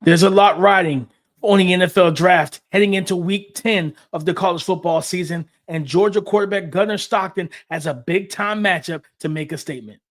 There's a lot riding on the NFL draft heading into week 10 of the college football season, and Georgia quarterback Gunner Stockton has a big-time matchup to make a statement.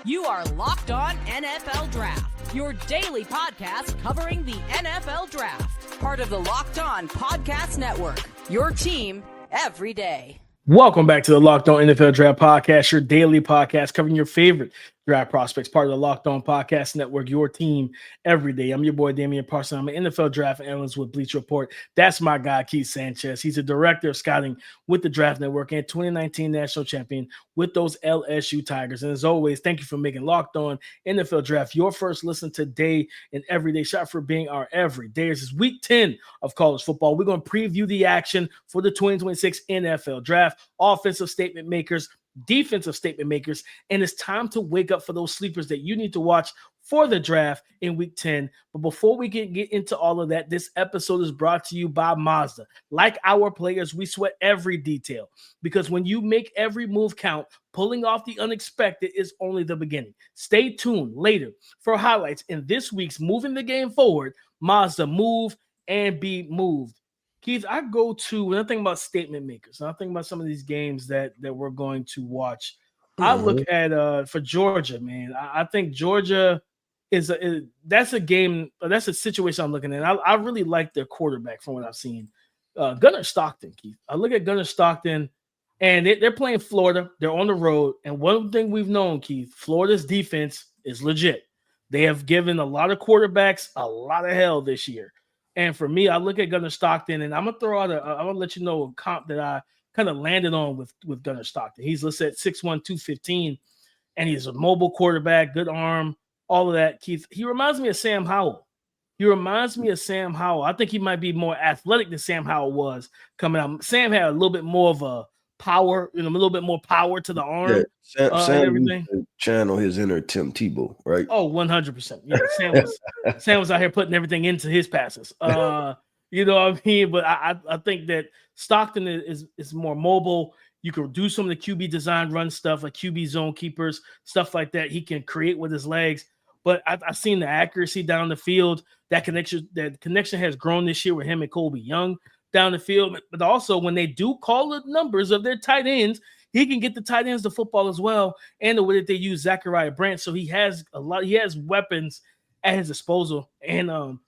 You are Locked On NFL Draft, your daily podcast covering the NFL Draft. Part of the Locked On Podcast Network, your team every day. Welcome back to the Locked On NFL Draft Podcast, your daily podcast covering your favorite draft prospects, part of the Locked On Podcast Network, your team every day. I'm your boy, Damian Parson. I'm an NFL draft analyst with Bleacher Report. That's my guy, Keith Sanchez. He's a director of scouting with the Draft Network and 2019 national champion with those LSU Tigers. And as always, thank you for making Locked On NFL Draft your first listen today and everyday shot for being our everyday. This is week 10 of college football. We're going to preview the action for the 2026 NFL Draft, offensive statement makers, defensive statement makers, and it's time to wake up for those sleepers that you need to watch for the draft in week 10. But before we get into all of that, this episode is brought to you by Mazda. Like our players, we sweat every detail because when you make every move count, pulling off the unexpected is only the beginning. Stay tuned later for highlights in this week's Moving the Game Forward, Mazda Move and Be Moved. Keith, I go to, when I think about statement makers, and I think about some of these games that we're going to watch, I look at, for Georgia, man, I think Georgia that's a game, that's a situation I'm looking at. I really like their quarterback from what I've seen. Gunner Stockton, Keith. I look at Gunner Stockton, and they're playing Florida. They're on the road, and one thing we've known, Keith, Florida's defense is legit. They have given a lot of quarterbacks a lot of hell this year. And for me, I look at Gunner Stockton, and I'm gonna throw out I'm gonna let you know a comp that I kind of landed on with Gunner Stockton. He's listed at 6'1", 215, and he's a mobile quarterback, good arm, all of that. Keith, he reminds me of Sam Howell. I think he might be more athletic than Sam Howell was coming out. Sam had a little bit more of a power, a little bit more power to the arm. Sam and everything. Channel his inner Tim Tebow, right? Oh, 100%. Yeah, Sam was out here putting everything into his passes. You know what I mean? But I think that Stockton is more mobile. You can do some of the QB design run stuff, like QB zone keepers, stuff like that. He can create with his legs. But I've seen the accuracy down the field. That connection has grown this year with him and Colby Young down the field. But also when they do call the numbers of their tight ends, he can get the tight ends the football as well. And the way that they use Zachariah Brandt. So he has weapons at his disposal. And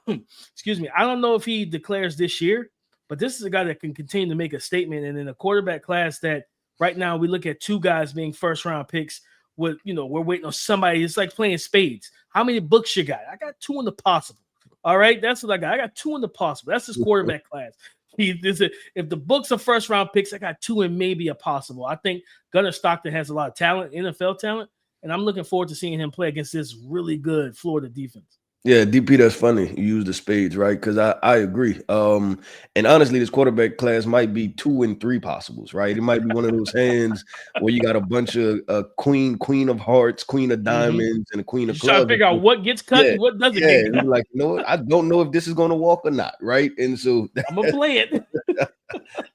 excuse me, I don't know if he declares this year, but this is a guy that can continue to make a statement. And in a quarterback class that right now we look at two guys being first round picks. We're waiting on somebody. It's like playing spades. How many books you got? I got 2 in the possible. All right, that's what I got. I got 2 in the possible. That's his quarterback class. If the books are first round picks, I got 2 and maybe a possible. I think Gunner Stockton has a lot of talent, NFL talent, and I'm looking forward to seeing him play against this really good Florida defense. Yeah, DP, that's funny. You use the spades, right? Because I agree. And honestly, this quarterback class might be 2 and 3 possibles, right? It might be one of those hands where you got a bunch of queen of hearts, queen of diamonds, and a queen of clubs. Trying to figure out what gets cut and what doesn't get cut. Like, I don't know if this is going to walk or not, right? And so I'm gonna play it.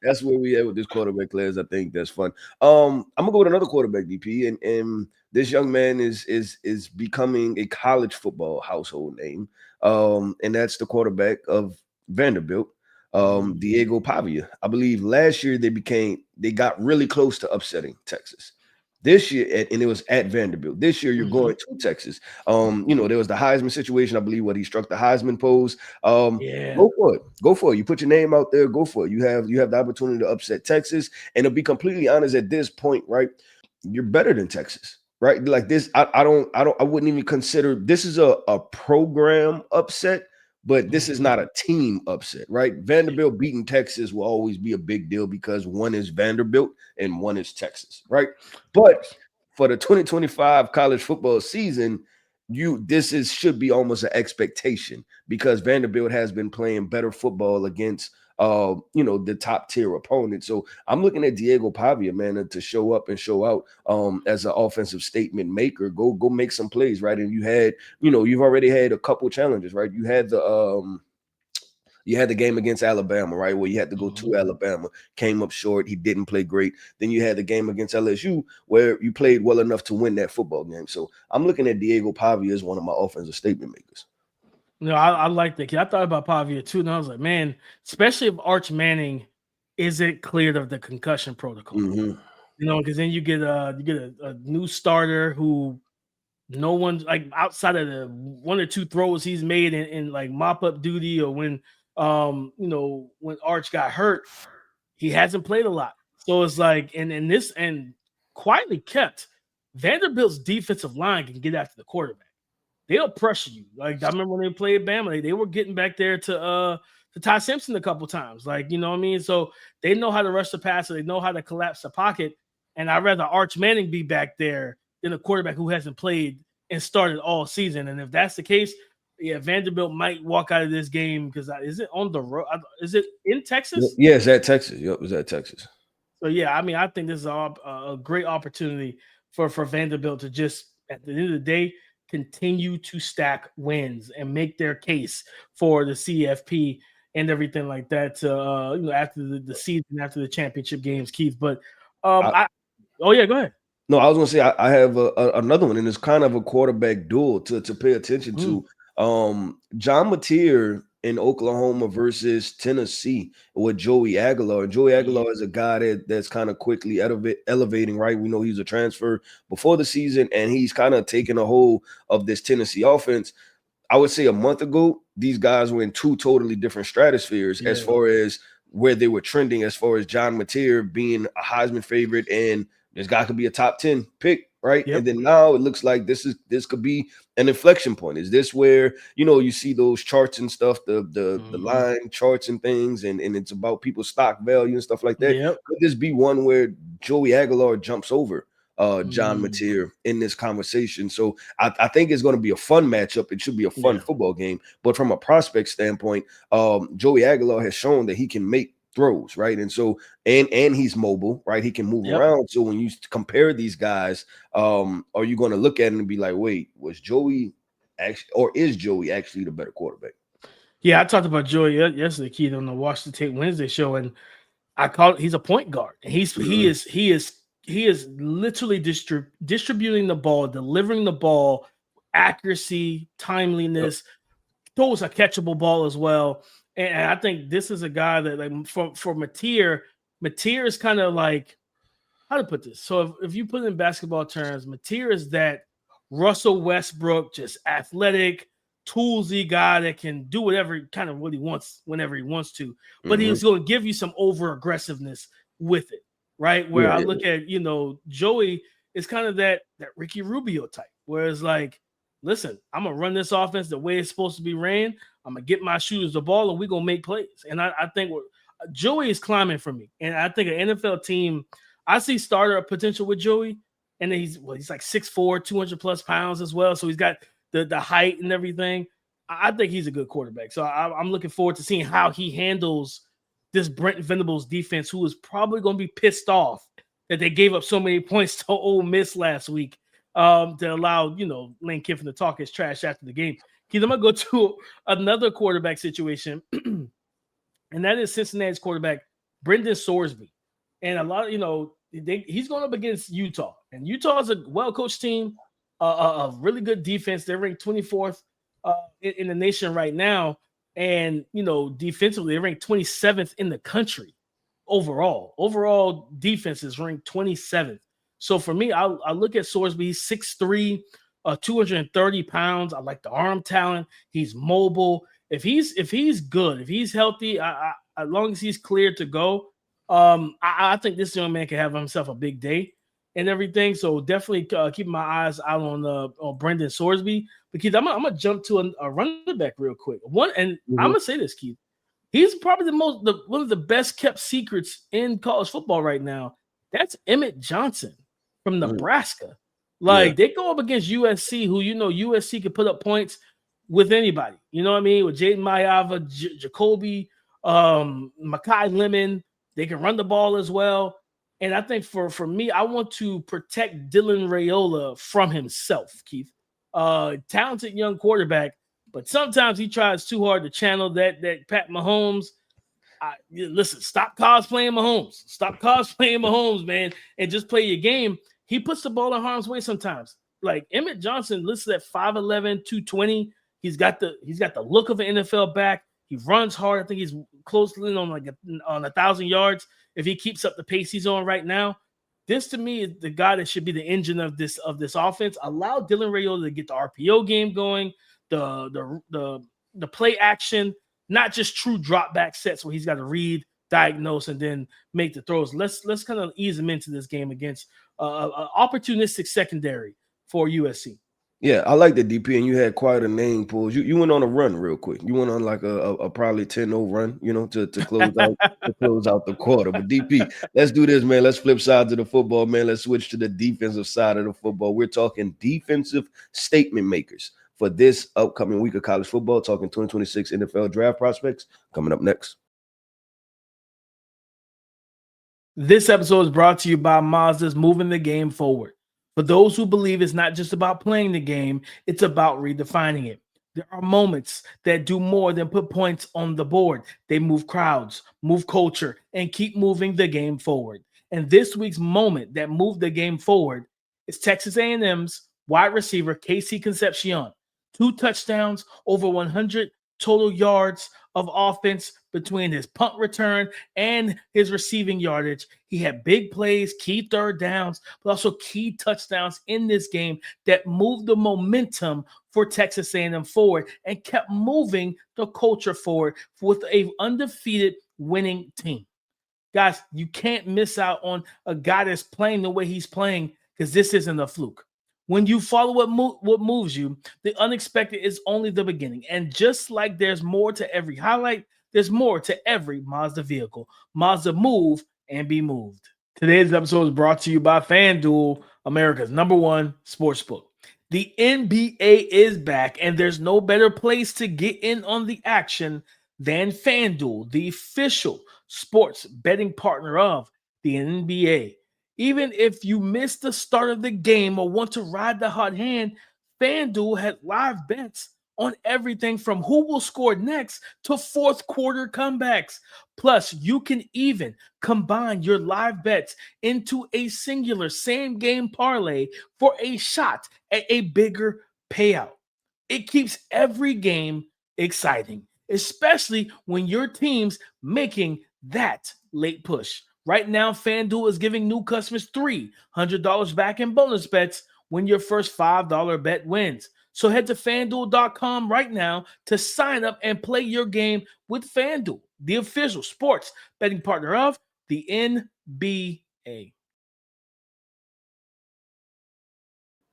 That's where we at with this quarterback class. I think that's fun. I'm gonna go with another quarterback, DP, and this young man is becoming a college football household name, and that's the quarterback of Vanderbilt, Diego Pavia. I believe last year they got really close to upsetting Texas. This year, and it was at Vanderbilt. This year, you're going to Texas. There was the Heisman situation. I believe he struck the Heisman pose. Go for it. You put your name out there. Go for it. You have the opportunity to upset Texas. And to be completely honest, at this point, right, you're better than Texas. Right, like this, I wouldn't even consider this is a program upset, but this is not a team upset, right? Vanderbilt beating Texas will always be a big deal because one is Vanderbilt and one is Texas, right? But for the 2025 college football season, should be almost an expectation because Vanderbilt has been playing better football against the top tier opponent. So I'm looking at Diego Pavia, man, to show up and show out as an offensive statement maker. Go make some plays, right? And you've already had a couple challenges, right? You had the You had the game against Alabama, right, where you had to go to Alabama, came up short. He didn't play great. Then you had the game against LSU where you played well enough to win that football game. So I'm looking at Diego Pavia as one of my offensive statement makers. No, I like that kid. I thought about Pavia too, and I was like, man, especially if Arch Manning isn't cleared of the concussion protocol, because then you get a new starter who no one like outside of the one or two throws he's made in like mop up duty or when when Arch got hurt, he hasn't played a lot. So it's like and quietly kept Vanderbilt's defensive line can get after the quarterback. They'll pressure you. Like I remember when they played Bama, they were getting back there to Ty Simpson a couple times. Like, you know what I mean? So they know how to rush the passer, they know how to collapse the pocket. And I'd rather Arch Manning be back there than a quarterback who hasn't played and started all season. And if that's the case, yeah, Vanderbilt might walk out of this game because is it on the road? Is it in Texas? Yeah, it's at Texas. Yep, it's at Texas. So yeah, I mean, I think this is a great opportunity for Vanderbilt to just at the end of the day continue to stack wins and make their case for the CFP and everything like that. After the season, after the championship games, Keith. But go ahead. No, I was going to say I have another one, and it's kind of a quarterback duel to pay attention to. John Mateer in Oklahoma versus Tennessee with Joey Aguilar. And Joey Aguilar is a guy that's kind of quickly elevating, right? We know he's a transfer before the season, and he's kind of taking a hold of this Tennessee offense. I would say a month ago, these guys were in two totally different stratospheres as far as where they were trending, as far as John Mateer being a Heisman favorite and this guy could be a top 10 pick, right? Yep. And then now it looks like this could be an inflection point. Is this where, you see those charts and stuff, the line charts and things, and it's about people's stock value and stuff like that? Yep. Could this be one where Joey Aguilar jumps over John Mateer in this conversation? So I think it's going to be a fun matchup. It should be a fun football game. But from a prospect standpoint, Joey Aguilar has shown that he can make throws, right? And so and he's mobile, right? He can move around. So when you compare these guys, are you going to look at him and be like, wait, was Joey actually, or is Joey actually the better quarterback? Yeah, I talked about Joey yesterday, Keith, on the Washington Tape Wednesday show, and I call it he's a point guard. And he is literally distributing the ball, delivering the ball, accuracy, timeliness, throws a catchable ball as well. And I think this is a guy that, like, for Mateer is kind of like, how to put this? So if you put it in basketball terms, Mateer is that Russell Westbrook, just athletic, toolsy guy that can do whatever kind of what he wants whenever he wants to. But he's going to give you some over aggressiveness with it, right? Where I look at, Joey is kind of that Ricky Rubio type, where it's like, listen, I'm going to run this offense the way it's supposed to be ran. I'm going to get my shooters the ball, and we're going to make plays. And I think Joey is climbing for me. And I think an NFL team, I see starter potential with Joey. And then he's like 6'4", 200-plus pounds as well. So he's got the height and everything. I think he's a good quarterback. So I'm looking forward to seeing how he handles this Brent Venables defense, who is probably going to be pissed off that they gave up so many points to Ole Miss last week to allow, Lane Kiffin to talk his trash after the game. Keith, I'm going to go to another quarterback situation, and that is Cincinnati's quarterback, Brendan Sorsby. And a lot of, he's going up against Utah. And Utah is a well-coached team, a really good defense. They're ranked 24th in the nation right now. And, defensively, they're ranked 27th in the country overall. Overall defense is ranked 27th. So for me, I look at Sorsby. He's 6'3", 230 pounds. I like the arm talent. He's mobile. If he's good, if he's healthy, as long as he's cleared to go, I think this young man can have himself a big day and everything. So definitely keep my eyes out on Brendan Sorsby. But Keith, I'm gonna jump to a running back real quick. I'm gonna say this, Keith. He's probably one of the best kept secrets in college football right now. That's Emmett Johnson from Nebraska. They go up against USC, who USC can put up points with anybody. You know what I mean? With Jaden Mayava, Jacoby, Mekhi Lemon, they can run the ball as well. And I think for me, I want to protect Dylan Raiola from himself, Keith. Talented young quarterback, But sometimes he tries too hard to channel that Pat Mahomes. Listen, stop cosplaying Mahomes. Stop cosplaying Mahomes, man, and just play your game. He puts the ball in harm's way sometimes. Like Emmett Johnson listed at 5'11", 220. He's got the look of an NFL back. He runs hard. I think he's close to on 1,000 yards if he keeps up the pace he's on right now. This to me is the guy that should be the engine of this offense. Allow Dylan Raiola to get the RPO game going, the play action, not just true drop back sets where he's got to read, diagnose, and then make the throws. Let's kind of ease him into this game against an opportunistic secondary for USC. Yeah, I like the DP, and you had quite a name, Pools. You went on a run real quick. You went on like a probably 10-0 run, to close out the quarter. But DP, let's do this, man. Let's flip sides of the football, man. Let's switch to the defensive side of the football. We're talking defensive statement makers for this upcoming week of college football, talking 2026 NFL draft prospects. Coming up next. This episode is brought to you by Mazda's moving the game forward. For those who believe it's not just about playing the game, it's about redefining it. There are moments that do more than put points on the board. They move crowds, move culture, and keep moving the game forward. And this week's moment that moved the game forward is Texas A&M's wide receiver Casey Concepcion. 2 touchdowns, over 100 total yards of offense between his punt return and his receiving yardage. He had big plays, key third downs, but also key touchdowns in this game that moved the momentum for Texas A&M forward and kept moving the culture forward with an undefeated winning team. Guys, you can't miss out on a guy that's playing the way he's playing because this isn't a fluke. When you follow what moves you, the unexpected is only the beginning. And just like there's more to every highlight, there's more to every Mazda vehicle. Mazda, move and be moved. Today's episode is brought to you by FanDuel, America's #1 sportsbook. The NBA is back, and there's no better place to get in on the action than FanDuel, the official sports betting partner of the NBA. Even if you missed the start of the game or want to ride the hot hand, FanDuel had live bets on everything from who will score next to fourth quarter comebacks. Plus, you can even combine your live bets into a singular same game parlay for a shot at a bigger payout. It keeps every game exciting, especially when your team's making that late push. Right now, FanDuel is giving new customers $300 back in bonus bets when your first $5 bet wins. So head to FanDuel.com right now to sign up and play your game with FanDuel, the official sports betting partner of the NBA.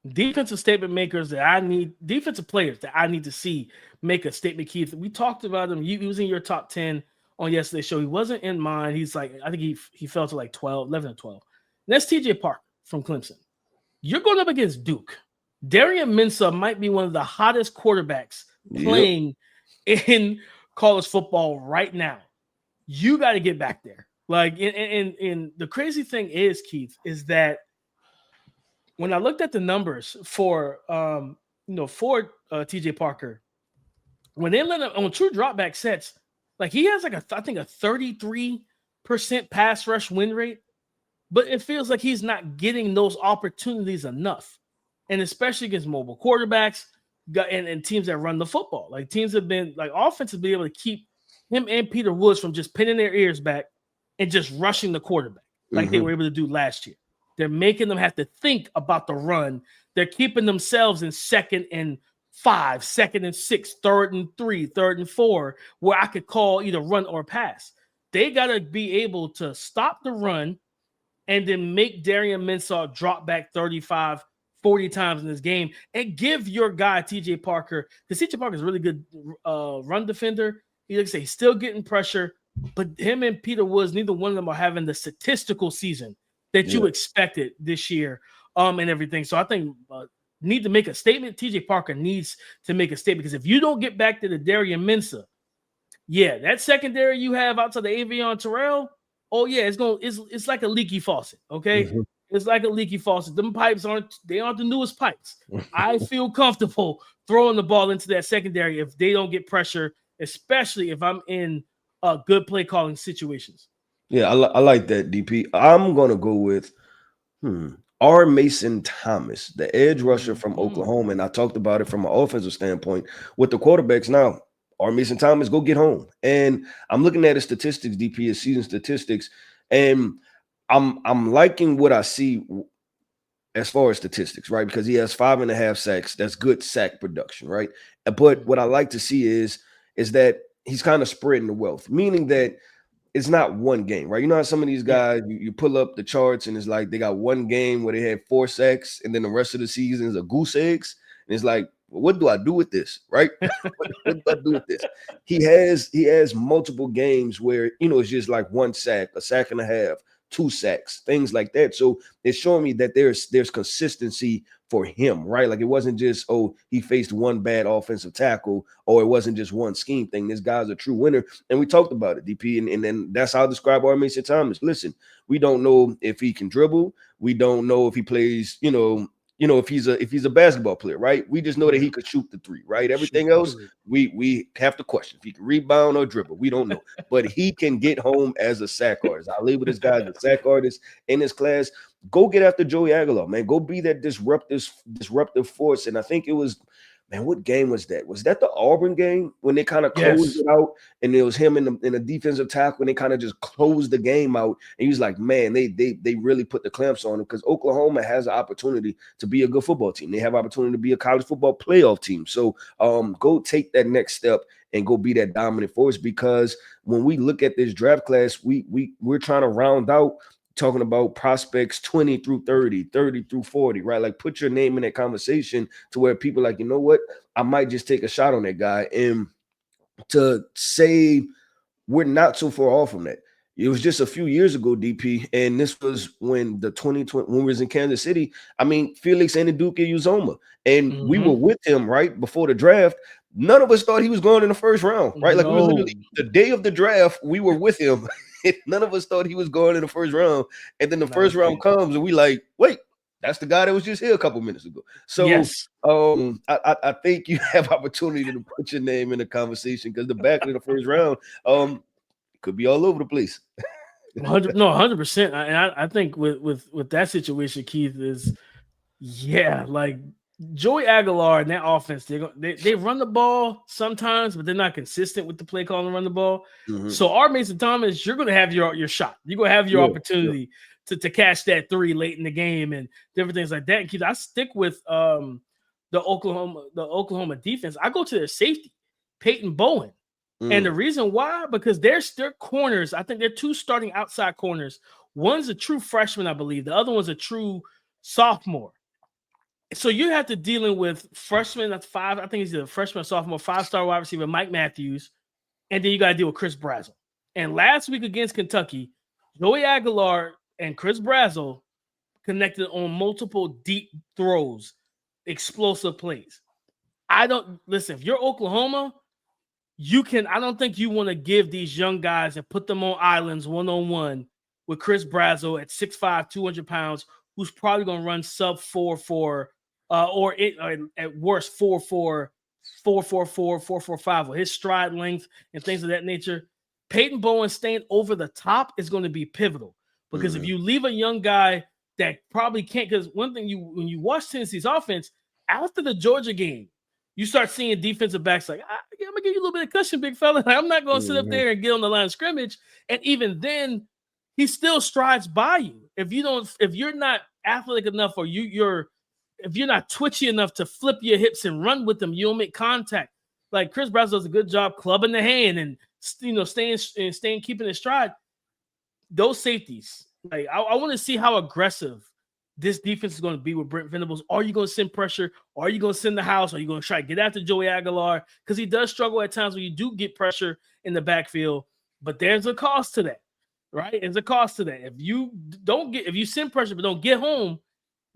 Defensive statement makers that I need, defensive players that I need to see make a statement, Keith. We talked about him. He was in your top 10 on yesterday's show. He wasn't in mine. He's like, I think he fell to like 11 or 12. And that's TJ Parker from Clemson. You're going up against Duke. Darian Mensah might be one of the hottest quarterbacks playing in college football right now. You got to get back there. Like, and the crazy thing is, Keith, is that when I looked at the numbers for TJ Parker, when they let him on true dropback sets, like he has like a 33% pass rush win rate, but it feels like he's not getting those opportunities enough. And especially against mobile quarterbacks and teams that run the football. Like teams have been like offense has been able to keep him and Peter Woods from just pinning their ears back and just rushing the quarterback like they were able to do last year. They're making them have to think about the run. They're keeping themselves in 2nd and 5, 2nd and 6, 3rd and 3, 3rd and 4, where I could call either run or pass. They got to be able to stop the run and then make Darian Mensah drop back 35, 40 times in this game and give your guy TJ Parker, because TJ Parker is a really good run defender. He's still getting pressure, but him and Peter Woods, neither one of them are having the statistical season that you expected this year and everything. So I think need to make a statement. TJ Parker needs to make a statement, because if you don't get back to the Darian Mensah, that secondary you have outside the Avion Terrell, it's like a leaky faucet, okay? It's like a leaky faucet. Them pipes aren't the newest pipes. I feel comfortable throwing the ball into that secondary if they don't get pressure, especially if I'm in good play calling situations. Yeah, I like that, DP. I'm gonna go with R. Mason Thomas, the edge rusher from Oklahoma. And I talked about it from an offensive standpoint with the quarterbacks now. R. Mason Thomas, go get home. And I'm looking at his statistics, DP, his season statistics, and I'm liking what I see as far as statistics, right? Because he has 5.5 sacks. That's good sack production, right? But what I like to see is that he's kind of spreading the wealth, meaning that it's not one game, right? You know how some of these guys, you pull up the charts and it's like they got one game where they had 4 sacks and then the rest of the season is a goose eggs. And it's like, well, what do I do with this, right? what do I do with this? He has multiple games where, it's just like 1 sack, a sack and a half, 2 sacks, things like that. So it's showing me that there's consistency for him, right? Like it wasn't just, he faced one bad offensive tackle, or it wasn't just one scheme thing. This guy's a true winner. And we talked about it, DP, and then that's how I describe R. Mason Thomas. Listen, we don't know if he can dribble. We don't know if he plays, if he's a basketball player, right? We just know that he could shoot the 3, right? Everything else, we have to question if he can rebound or dribble. We don't know, but he can get home as a sack artist. I label this guy as a sack artist in his class. Go get after Joey Aguilar, man. Go be that disruptive force. And I think it was, man, what game was that? Was that the Auburn game when they kind of closed it out, and it was him in the defensive tackle, and they kind of just closed the game out? And he was like, man, they really put the clamps on him, because Oklahoma has an opportunity to be a good football team. They have opportunity to be a college football playoff team. So go take that next step and go be that dominant force, because when we look at this draft class, we're trying to round out talking about prospects 20 through 30, 30 through 40, right? Like put your name in that conversation to where people are like, you know what? I might just take a shot on that guy. And to say we're not so far off from that. It was just a few years ago, DP, and this was when the 2020, when we was in Kansas City. I mean, Felix Anudike-Uzomah, and we were with him right before the draft. None of us thought he was going in the first round, right? Like we were literally the day of the draft, we were with him. None of us thought he was going in the first round, and then the first round comes, and we like, wait, that's the guy that was just here a couple minutes ago. So, I think you have opportunity to put your name in the conversation, because the back of the first round, could be all over the place. 100%. And I think with that situation, Keith, is like Joey Aguilar and that offense, they run the ball sometimes, but they're not consistent with the play call and run the ball. So R. Mason Thomas, you're going to have your shot. You're going to have your opportunity to catch that 3 late in the game and different things like that. And Keith, I stick with the Oklahoma defense. I go to their safety, Peyton Bowen. And the reason why, because their corners, I think they're 2 starting outside corners. One's a true freshman, I believe. The other one's a true sophomore. So you have to dealing with freshman, that's 5. I think he's a freshman or sophomore, 5-star wide receiver, Mike Matthews. And then you got to deal with Chris Brazzell. And last week against Kentucky, Joey Aguilar and Chris Brazzell connected on multiple deep throws, explosive plays. Listen, if you're Oklahoma, I don't think you want to give these young guys and put them on islands one-on-one with Chris Brazzell at 6'5", 200 pounds, who's probably going to run sub 4.4, or at worst 4.4, 4.44, 4.45 with his stride length and things of that nature. Peyton Bowen staying over the top is going to be pivotal, because if you leave a young guy that probably can't, because one thing when you watch Tennessee's offense after the Georgia game, you start seeing defensive backs like, I'm going to give you a little bit of cushion, big fella. I'm not going to sit up there and get on the line of scrimmage. And even then, he still strides by you. If you're not athletic enough, or if you're not twitchy enough to flip your hips and run with them, you don't make contact. Like Chris Brazzell does a good job clubbing the hand and staying keeping his stride. Those safeties, like I want to see how aggressive this defense is going to be with Brent Venables. Are you going to send pressure? Are you going to send the house? Are you going to try to get after Joey Aguilar? Because he does struggle at times when you do get pressure in the backfield. But there's a cost to that, right? There's a cost to that. If you send pressure but don't get home,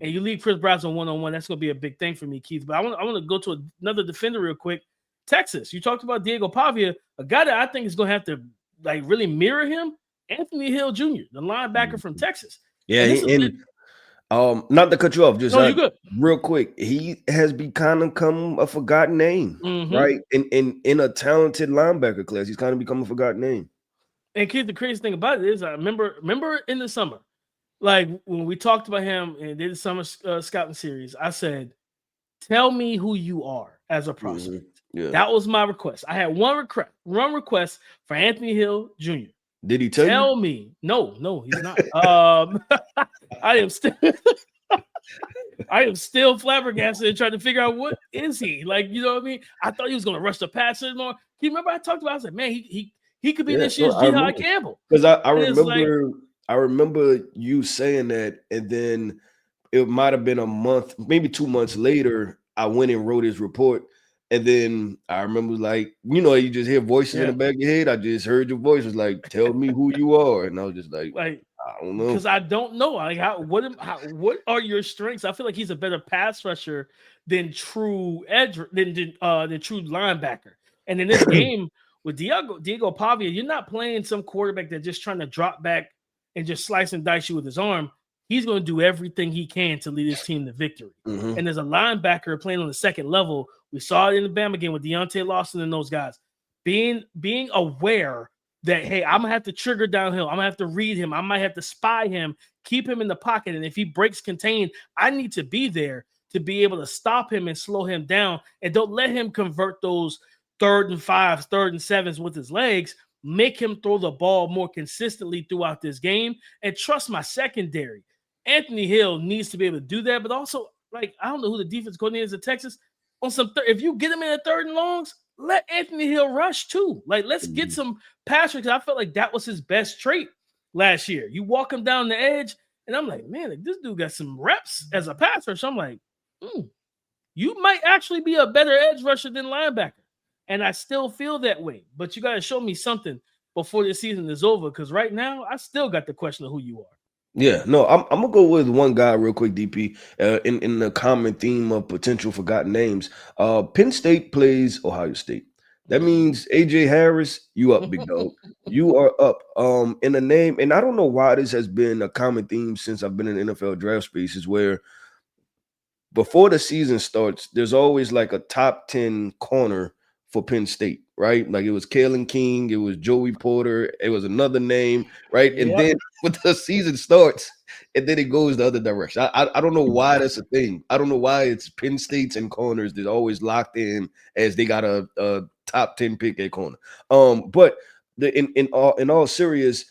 and you leave Chris Brazzell one-on-one, that's going to be a big thing for me, Keith. But I want to go to another defender real quick. Texas. You talked about Diego Pavia, a guy that I think is going to have to really mirror him. Anthony Hill Jr., the linebacker from Texas. Yeah, Not to cut you off, just No, you're good. real quick. He has become a forgotten name, Mm-hmm. right? In a talented linebacker class, he's kind of become a forgotten name. And kid, the crazy thing about it is, I remember in the summer, like when we talked about him and did the summer scouting series, I said, "Tell me who you are as a prospect." Yeah. That was my request. I had one request for Anthony Hill Jr. Did he tell Tell you? me, no, he's not. I am still, I am still flabbergasted and trying to figure out what is he like. You know what I mean? I thought he was going to rush the passer more. You remember I talked about? I said, man, he could be this year's Jihad Campbell. Because I remember you saying that, and then it might have been a month, maybe 2 months later, I went and wrote his report. And then I remember, like, you just hear voices in the back of your head. I just heard your voice was like, "Tell me who you are," and I was just like I don't know, because I don't know. Like, what are your strengths? I feel like he's a better pass rusher than true edge than true linebacker. And in this game with Diego Pavia, you're not playing some quarterback that's just trying to drop back and just slice and dice you with his arm. He's going to do everything he can to lead his team to victory. Mm-hmm. And there's a linebacker playing on the second level. We saw it in the Bama game with Deontay Lawson and those guys. Being aware that, hey, I'm going to have to trigger downhill. I'm going to have to read him. I might have to spy him, keep him in the pocket. And if he breaks contain, I need to be there to be able to stop him and slow him down. And don't let him convert those 3rd and 5s, 3rd and 7s with his legs. Make him throw the ball more consistently throughout this game. And trust my secondary. Anthony Hill needs to be able to do that, but also, like, I don't know who the defense coordinator is at Texas. If you get him in a 3rd and longs, let Anthony Hill rush too. Like, let's get some pass rush. I felt like that was his best trait last year. You walk him down the edge, and I'm like, man, like, this dude got some reps as a pass rusher. I'm like, you might actually be a better edge rusher than linebacker. And I still feel that way. But you got to show me something before the season is over, because right now, I still got the question of who you are. Yeah, no, I'm gonna go with one guy real quick, DP. In the common theme of potential forgotten names, Penn State plays Ohio State. That means AJ Harris, you up, big dog. You are up. In the name, and I don't know why this has been a common theme since I've been in NFL draft spaces, where before the season starts, there's always like a top 10 corner for Penn State, right? Like, it was Kalen King, it was Joey Porter, it was another name, right? And then when the season starts, and then it goes the other direction. I don't know why that's a thing. I don't know why it's Penn States and corners that's always locked in as they got a top 10 pick at corner. But in all serious,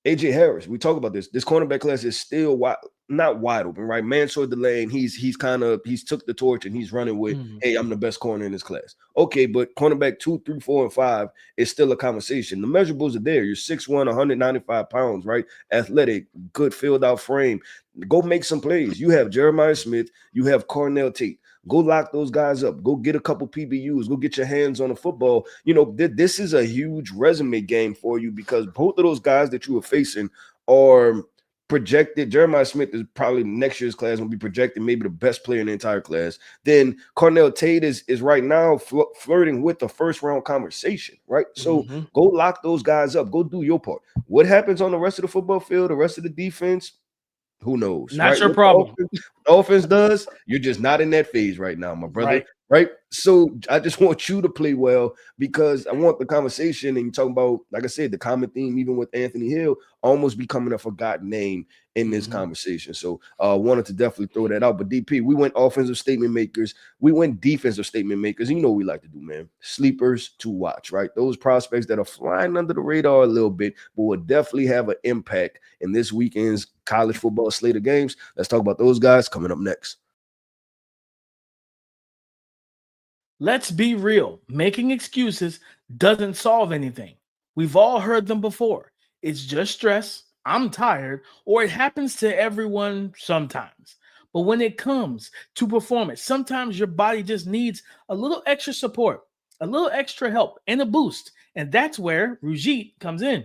AJ Harris, we talk about this. This cornerback class is still not wide open, right? Mansour Delane, he's took the torch and he's running with, hey, I'm the best corner in this class. Okay, but cornerback 2, 3, 4, and 5 is still a conversation. The measurables are there. You're 6'1", 195 pounds, right? Athletic, good filled out frame. Go make some plays. You have Jeremiah Smith. You have Cornell Tate. Go lock those guys up. Go get a couple PBUs. Go get your hands on the football. This is a huge resume game for you, because both of those guys that you are facing are projected. Jeremiah Smith is probably next year's class will be projected maybe the best player in the entire class. Then Cornell Tate is right now flirting with the first round conversation, right? So go lock those guys up. Go do your part. What happens on the rest of the football field, the rest of the defense, who knows? Not your problem. The offense does. You're just not in that phase right now, my brother. Right? So I just want you to play well, because I want the conversation, and you talking about, like I said, the common theme, even with Anthony Hill, almost becoming a forgotten name in this conversation. So wanted to definitely throw that out. But DP, we went offensive statement makers. We went defensive statement makers. You know what we like to do, man. Sleepers to watch, right? Those prospects that are flying under the radar a little bit, but will definitely have an impact in this weekend's college football slate of games. Let's talk about those guys coming up next. Let's be real. Making excuses doesn't solve anything. We've all heard them before. It's just stress, I'm tired, or it happens to everyone sometimes. But when it comes to performance, sometimes your body just needs a little extra support, a little extra help, and a boost. And that's where Rougit comes in.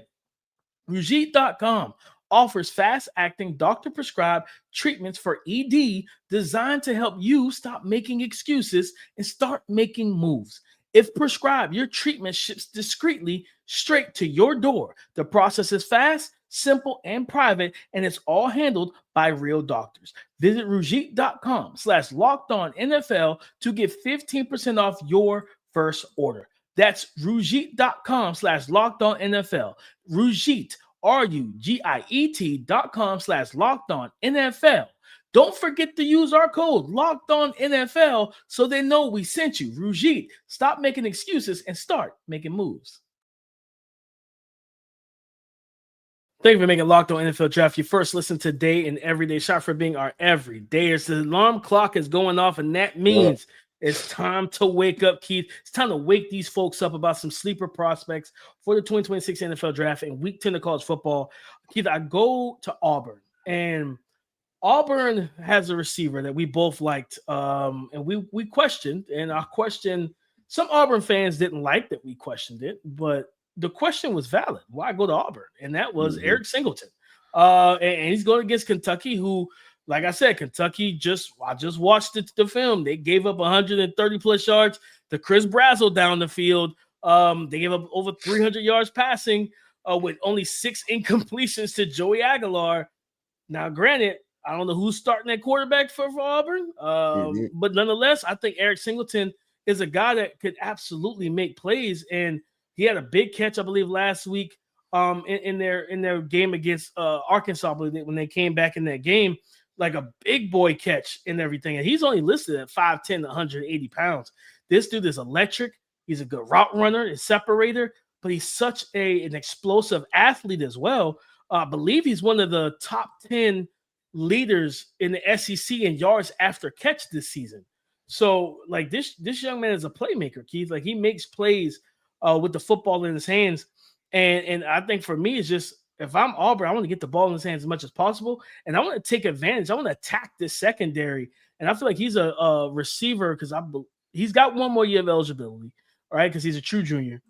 Rougit.com offers fast-acting, doctor-prescribed treatments for ED designed to help you stop making excuses and start making moves. If prescribed, your treatment ships discreetly straight to your door. The process is fast, simple, and private, and it's all handled by real doctors. Visit Rougit.com/LockedOnNFL to get 15% off your first order. That's Rougit.com/LockedOnNFL. Rougit, RUGIET.com/LockedOnNFL. Don't forget to use our code LockedOnNFL so they know we sent you. Rougit, stop making excuses and start making moves. Thank you for making Locked On NFL Draft your first listen today and everyday shot for being our everydayers. The alarm clock is going off, and that means it's time to wake up, Keith. It's time to wake these folks up about some sleeper prospects for the 2026 NFL Draft and Week 10 of college football. Keith, I go to Auburn, and Auburn has a receiver that we both liked, and we questioned, and our question, some Auburn fans didn't like that we questioned it, but the question was valid. Why go to Auburn? And that was Eric Singleton. And he's going against Kentucky, who, like I said, Kentucky I just watched the film. They gave up 130 plus yards to Chris Brazzell down the field. They gave up over 300 yards passing with only 6 incompletions to Joey Aguilar. Now, granted, I don't know who's starting at quarterback for Auburn, but nonetheless, I think Eric Singleton is a guy that could absolutely make plays, and he had a big catch, I believe, last week in their game against Arkansas, I believe, when they came back in that game, like a big boy catch and everything. And he's only listed at 5'10", 180 pounds. This dude is electric. He's a good route runner, a separator, but he's such an explosive athlete as well. I believe he's one of the top 10 leaders in the SEC in yards after catch this season. So, like, this young man is a playmaker, Keith. Like, he makes plays with the football in his hands. And I think for me, it's just, if I'm Auburn, I want to get the ball in his hands as much as possible. And I want to take advantage. I want to attack this secondary. And I feel like he's a receiver because he's got one more year of eligibility, right? Because he's a true junior.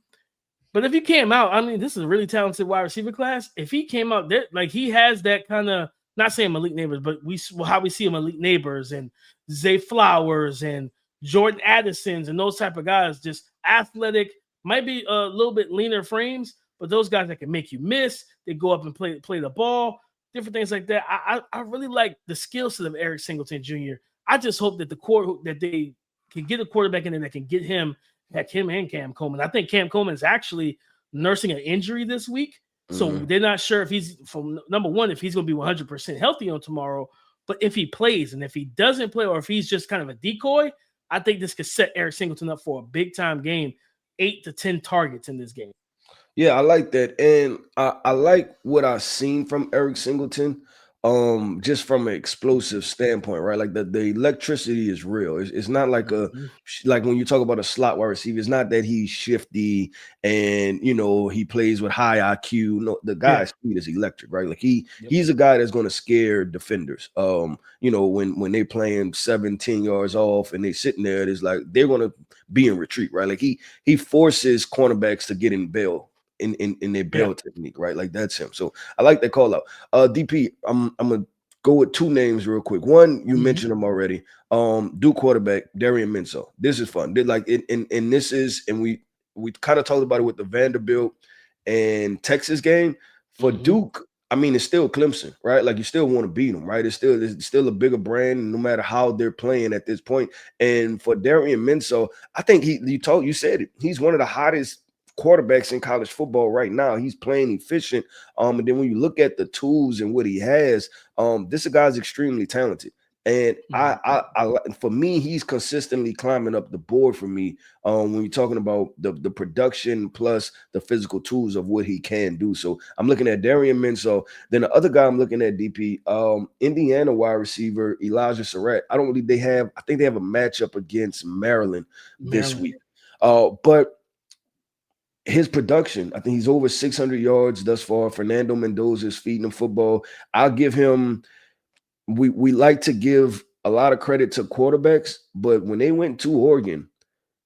But if he came out, I mean, this is a really talented wide receiver class. If he came out there, like, he has that kind of, not saying Malik Neighbors, but how we see him, Malik Neighbors and Zay Flowers and Jordan Addisons and those type of guys, just athletic, might be a little bit leaner frames, but those guys that can make you miss, they go up and play the ball, different things like that. I really like the skill set of Eric Singleton Jr. I just hope that that they can get a quarterback in there that can get him and Cam Coleman. I think Cam Coleman is actually nursing an injury this week. So they're not sure if he's, from number one, if he's going to be 100% healthy on tomorrow, but if he plays, and if he doesn't play, or if he's just kind of a decoy, I think this could set Eric Singleton up for a big time game, 8 to 10 targets in this game. Yeah, I like that. And I like what I've seen from Eric Singleton, just from an explosive standpoint, right? Like the electricity is real. It's not like like when you talk about a slot wide receiver, it's not that he's shifty and, he plays with high IQ. No, the guy's speed is electric, right? Like he's a guy that's going to scare defenders. When they're playing 7-10 yards off and they're sitting there, it's like they're going to be in retreat, right? Like he forces cornerbacks to get in bail. In their bail technique, right? Like that's him. So I like that call out. DP, I'm gonna go with 2 names real quick. One, you mentioned them already. Duke quarterback Damian Minso. This is fun. We kind of talked about it with the Vanderbilt and Texas game. For Duke, I mean, it's still Clemson, right? Like you still want to beat them, right? It's still a bigger brand, no matter how they're playing at this point. And for Damian Minso, I think you said it. He's one of the hottest quarterbacks in college football right now. He's playing efficient. And then when you look at the tools and what he has, this guy's extremely talented. And I for me, he's consistently climbing up the board for me when you're talking about the production plus the physical tools of what he can do. So I'm looking at Damian Minso. Then the other guy I'm looking at, DP, Indiana wide receiver Elijah Serette. I think they have a matchup against Maryland this week. But his production, I think he's over 600 yards thus far. Fernando Mendoza is feeding him football. I'll give him, we like to give a lot of credit to quarterbacks, but when they went to Oregon,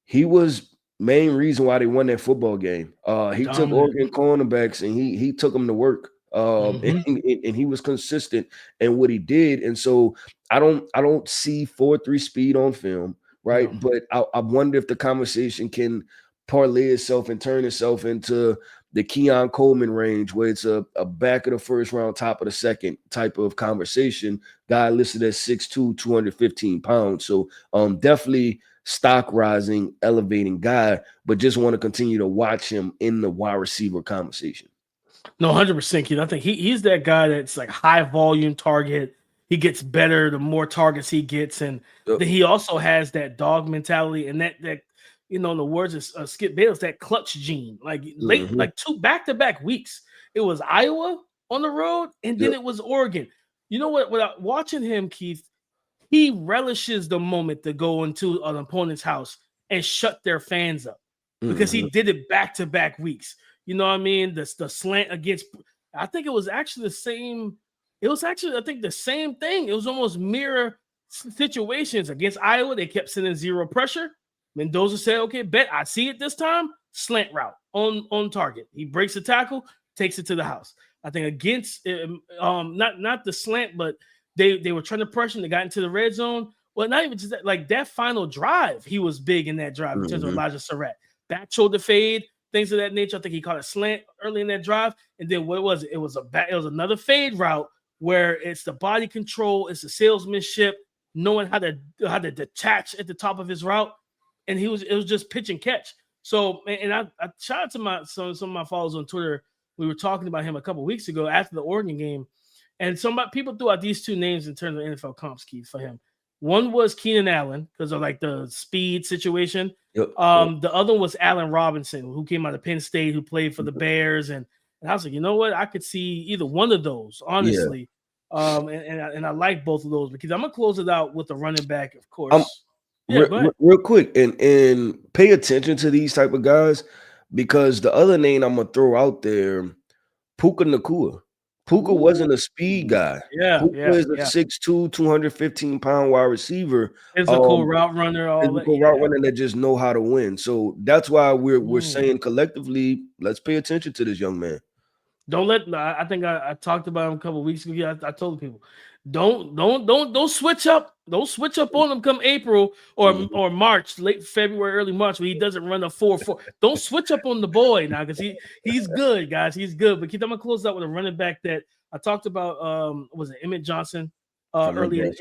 he was main reason why they won that football game. He took Oregon cornerbacks and he took them to work. And he was consistent in what he did. And so I don't see 4.3 speed on film, right? No. But I wonder if the conversation can parlay itself and turn itself into the Keon Coleman range, where it's a back of the first round, top of the second type of conversation. Guy listed at 6'2", 215 pounds. So definitely stock rising, elevating guy, but just want to continue to watch him in the wide receiver conversation. No, 100%, kid. I think he's that guy that's like high volume target. He gets better the more targets he gets, and then he also has that dog mentality and that in the words of Skip Bayless, that clutch gene. Like late, like 2 back-to-back weeks. It was Iowa on the road, and then it was Oregon. You know what? Without watching him, Keith, he relishes the moment to go into an opponent's house and shut their fans up because he did it back-to-back weeks. You know what I mean? The slant against, I think it was actually the same. It was actually, I think, the same thing. It was almost mirror situations against Iowa. They kept sending zero pressure. Mendoza said, okay, bet I see it this time. Slant route on target. He breaks the tackle, takes it to the house. I think against not the slant, but they were trying to pressure. They got into the red zone. Well, not even just that, like that final drive, he was big in that drive in terms of Elijah Serette. Back shoulder fade, things of that nature. I think he caught a slant early in that drive. And then what was it? It was another fade route where it's the body control, it's the salesmanship, knowing how to detach at the top of his route. And it was just pitch and catch. So, and I shout out to some of my followers on Twitter. We were talking about him a couple of weeks ago after the Oregon game, and people threw out these 2 names in terms of NFL comps, Keith, for him. One was Keenan Allen because of like the speed situation. The other was Allen Robinson, who came out of Penn State, who played for the Bears, and I was like, you know what, I could see either one of those, honestly. And I like both of those because I'm gonna close it out with the running back, of course. Real quick, and pay attention to these type of guys because the other name I'm gonna throw out there, Puka Nacua. Puka wasn't a speed guy. Puka is a 6'2", 215-pound wide receiver. Physical route runner, route runner that just know how to win. So that's why we're saying collectively, let's pay attention to this young man. Don't let. I think I talked about him a couple of weeks ago. Yeah, I told people, don't switch up. Don't switch up on him come April or March, late February, early March when he doesn't run a 4.4. Don't switch up on the boy now because he's good, guys. He's good. But Keith, I'm gonna close out with a running back that I talked about. Was it Emmett Johnson earlier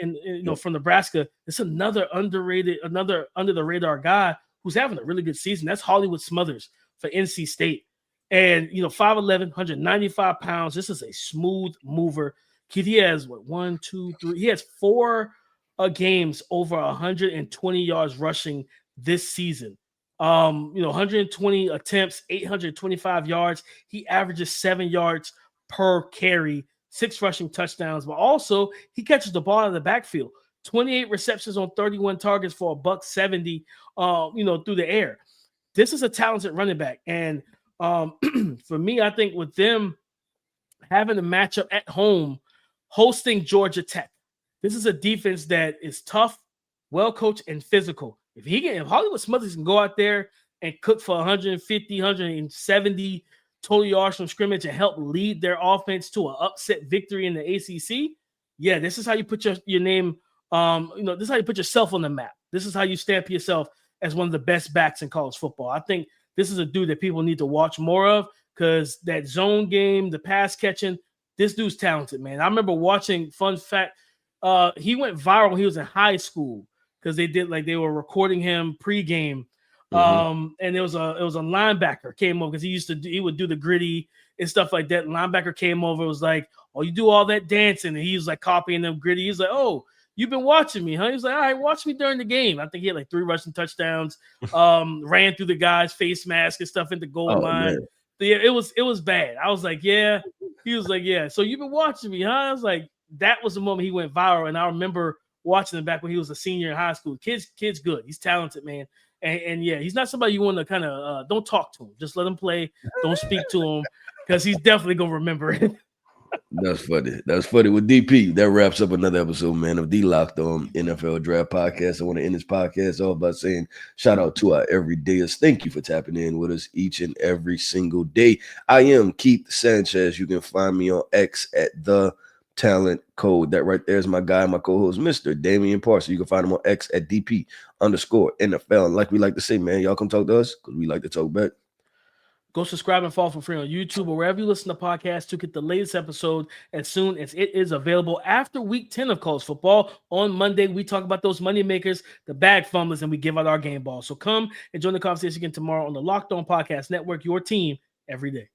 from Nebraska? It's another underrated, another under the radar guy who's having a really good season. That's Hollywood Smothers for NC State. And, 5'11", 195 pounds. This is a smooth mover. Kid, he has, 1, 2, 3. He has 4 games over 120 yards rushing this season. 120 attempts, 825 yards. He averages 7 yards per carry, 6 rushing touchdowns. But also, he catches the ball out of the backfield. 28 receptions on 31 targets for $170, through the air. This is a talented running back. And for me, I think with them having a matchup at home, hosting Georgia Tech, this is a defense that is tough, well coached, and physical. If Hollywood Smothers can go out there and cook for 150, 170 total yards from scrimmage and help lead their offense to an upset victory in the ACC, this is how you put your name. This is how you put yourself on the map. This is how you stamp yourself as one of the best backs in college football. I think this is a dude that people need to watch more of because that zone game, the pass catching, this dude's talented, man. I remember watching, fun fact, he went viral when he was in high school because they were recording him pregame. And it was a linebacker came over because he would do the gritty and stuff like that. Linebacker came over, was like, oh, you do all that dancing. And he was like copying them gritty. He's like, oh, you've been watching me, huh? He's like, all right, watch me during the game. I think he had like 3 rushing touchdowns, ran through the guy's face mask and stuff in the goal line. Yeah, it was bad. I was like, yeah. He was like, yeah. So you've been watching me, huh? I was like, that was the moment he went viral. And I remember watching him back when he was a senior in high school. Kid's good. He's talented, man. And he's not somebody you want to kind of don't talk to him. Just let him play. Don't speak to him because he's definitely going to remember it. That's funny. That's funny. With DP, that wraps up another episode, man, of the Locked On NFL Draft Podcast. I want to end this podcast off by saying shout out to our everydayers. Thank you for tapping in with us each and every single day. I am Keith Sanchez. You can find me on X at The Talent Code. That right there is my guy, my co-host, Mr. Damian Parson. You can find him on X at DP_NFL. And like we like to say, man, y'all come talk to us because we like to talk back. Go subscribe and follow for free on YouTube or wherever you listen to podcasts to get the latest episode as soon as it is available. After week 10 of college football, on Monday, we talk about those money makers, the bag fumblers, and we give out our game balls. So come and join the conversation again tomorrow on the Locked On Podcast Network, your team every day.